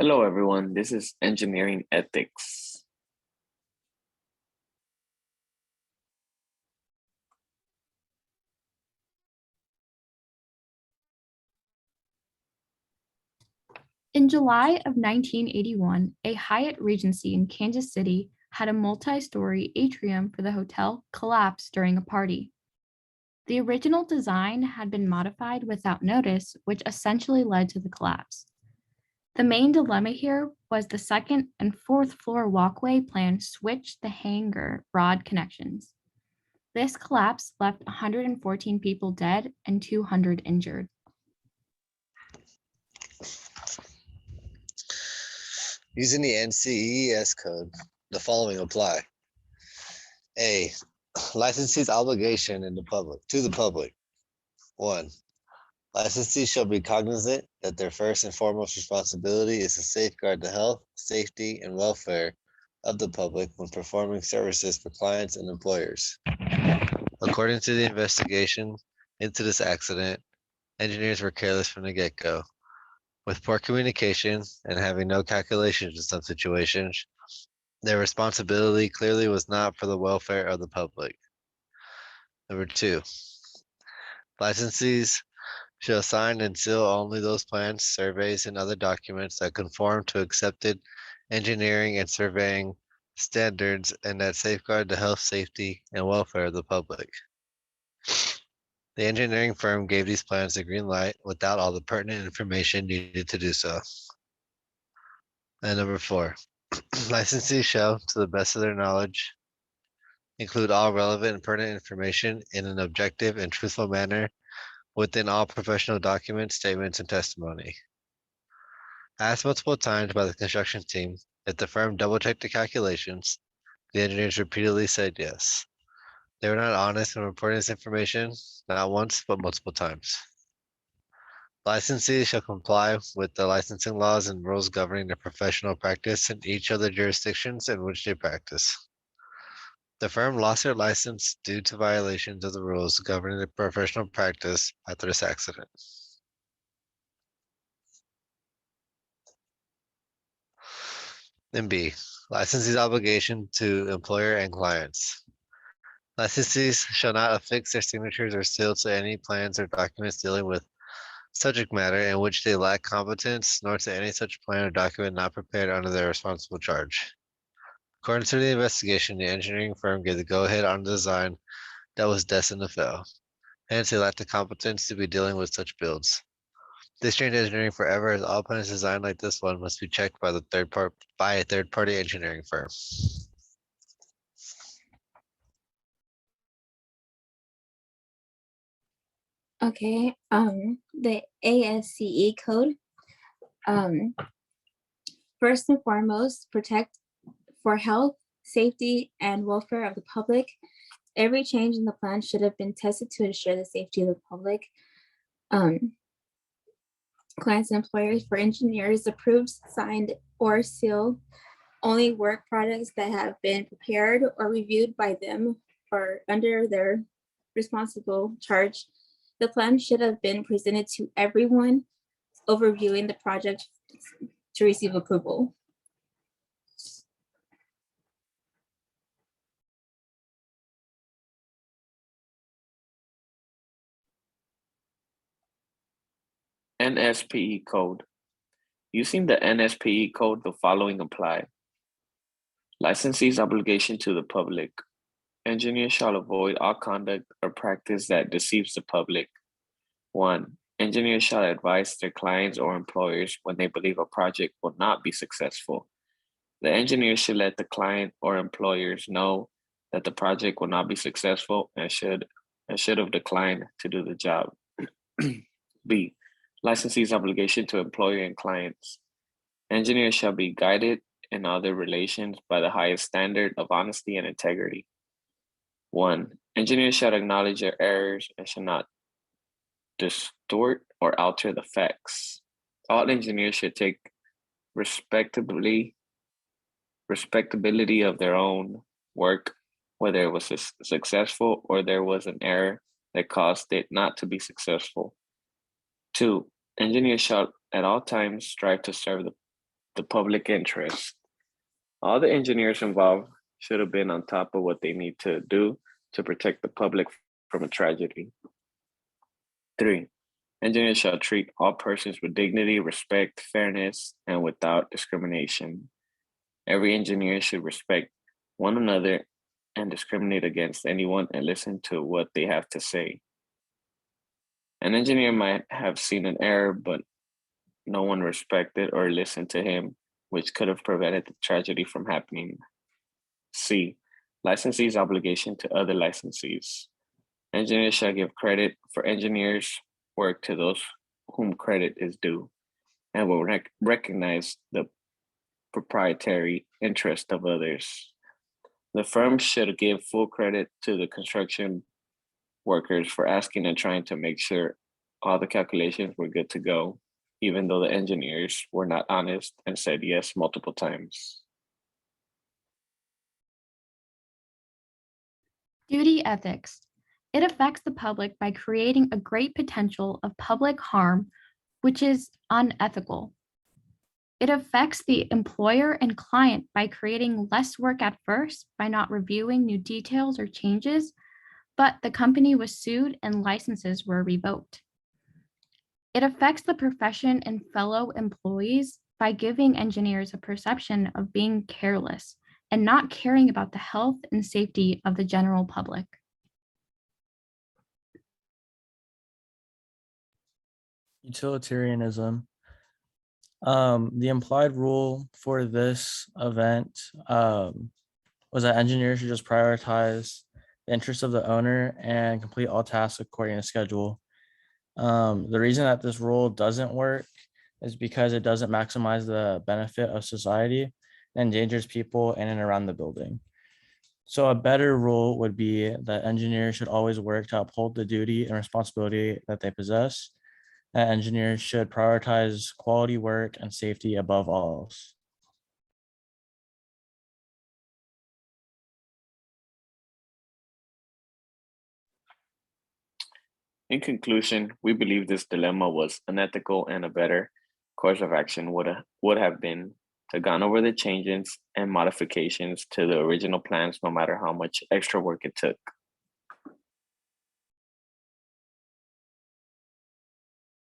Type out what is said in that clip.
Hello, everyone. This is Engineering Ethics. In July of 1981, a Hyatt Regency in Kansas City had a multi-story atrium for the hotel collapse during a party. The original design had been modified without notice, which essentially led to the collapse. The main dilemma here was the second and fourth floor walkway plan switched the hangar rod connections. This collapse left 114 people dead and 200 injured. Using the NCEES code, the following apply. A. Licensee's obligation to the public. 1. Licensees shall be cognizant that their first and foremost responsibility is to safeguard the health, safety, and welfare of the public when performing services for clients and employers. According to the investigation into this accident, engineers were careless from the get-go. With poor communication and having no calculations in some situations, their responsibility clearly was not for the welfare of the public. Number 2, licensees shall sign and seal only those plans, surveys, and other documents that conform to accepted engineering and surveying standards and that safeguard the health, safety, and welfare of the public. The engineering firm gave these plans the green light without all the pertinent information needed to do so. And number 4, licensees shall, to the best of their knowledge, include all relevant and pertinent information in an objective and truthful manner within all professional documents, statements, and testimony. Asked multiple times by the construction team if the firm double-checked the calculations, the engineers repeatedly said yes. They were not honest when reporting this information, not once, but multiple times. Licensees shall comply with the licensing laws and rules governing their professional practice in each of the jurisdictions in which they practice. The firm lost their license due to violations of the rules governing their professional practice after this accident. And B, licensee's obligation to employer and clients. Licensees shall not affix their signatures or seal to any plans or documents dealing with subject matter in which they lack competence, nor to any such plan or document not prepared under their responsible charge. According to the investigation, the engineering firm gave the go-ahead on the design that was destined to fail. Hence, they lacked the competence to be dealing with such builds. This changed engineering forever, as all plans designed like this one must be checked by a third-party engineering firm. Okay, the ASCE code. First and foremost, protect for health, safety, and welfare of the public. Every change in the plan should have been tested to ensure the safety of the public. Clients and employers for engineers approved, signed, or sealed only work products that have been prepared or reviewed by them or under their responsible charge. The plan should have been presented to everyone overviewing the project to receive approval. NSPE code. Using the NSPE code, the following apply. Licensee's obligation to the public. Engineers shall avoid all conduct or practice that deceives the public. 1. Engineers shall advise their clients or employers when they believe a project will not be successful. The engineer should let the client or employers know that the project will not be successful and should have declined to do the job. B. Licensee's obligation to employer and clients. Engineers shall be guided in all their relations by the highest standard of honesty and integrity. 1. Engineers shall acknowledge their errors and shall not distort or alter the facts. All engineers should take respectability of their own work, whether it was successful or there was an error that caused it not to be successful. 2. Engineers shall at all times strive to serve the public interest. All the engineers involved should have been on top of what they need to do to protect the public from a tragedy. 3. Engineers shall treat all persons with dignity, respect, fairness, and without discrimination. Every engineer should respect one another and discriminate against anyone and listen to what they have to say. An engineer might have seen an error, but no one respected or listened to him, which could have prevented the tragedy from happening. C. Licensee's obligation to other licensees. Engineers shall give credit for engineers' work to those whom credit is due and will recognize the proprietary interest of others. The firm should give full credit to the construction workers for asking and trying to make sure all the calculations were good to go, even though the engineers were not honest and said yes multiple times. Duty ethics. It affects the public by creating a great potential of public harm, which is unethical. It affects the employer and client by creating less work at first by not reviewing new details or changes, but the company was sued and licenses were revoked. It affects the profession and fellow employees by giving engineers a perception of being careless and not caring about the health and safety of the general public. Utilitarianism. The implied rule for this event was that engineers should just prioritize the interests of the owner and complete all tasks according to schedule. The reason that this rule doesn't work is because it doesn't maximize the benefit of society and endangers people in and around the building. So a better rule would be that engineers should always work to uphold the duty and responsibility that they possess. That engineers should prioritize quality work and safety above all else. In conclusion, we believe this dilemma was unethical and a better course of action would have been to gone over the changes and modifications to the original plans, no matter how much extra work it took.